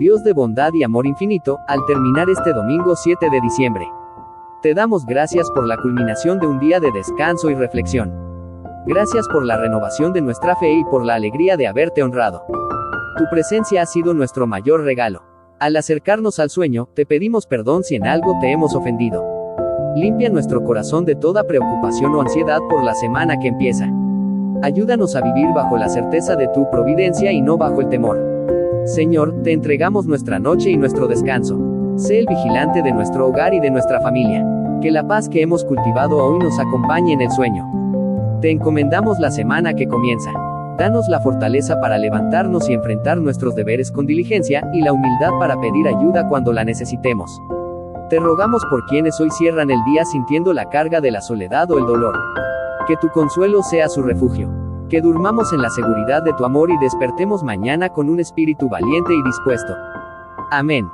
Dios de bondad y amor infinito, al terminar este domingo 7 de diciembre, te damos gracias por la culminación de un día de descanso y reflexión. Gracias por la renovación de nuestra fe y por la alegría de haberte honrado. Tu presencia ha sido nuestro mayor regalo. Al acercarnos al sueño, te pedimos perdón si en algo te hemos ofendido. Limpia nuestro corazón de toda preocupación o ansiedad por la semana que empieza. Ayúdanos a vivir bajo la certeza de tu providencia y no bajo el temor. Señor, te entregamos nuestra noche y nuestro descanso. Sé el vigilante de nuestro hogar y de nuestra familia. Que la paz que hemos cultivado hoy nos acompañe en el sueño. Te encomendamos la semana que comienza. Danos la fortaleza para levantarnos y enfrentar nuestros deberes con diligencia, y la humildad para pedir ayuda cuando la necesitemos. Te rogamos por quienes hoy cierran el día sintiendo la carga de la soledad o el dolor. Que tu consuelo sea su refugio. Que durmamos en la seguridad de tu amor y despertemos mañana con un espíritu valiente y dispuesto. Amén.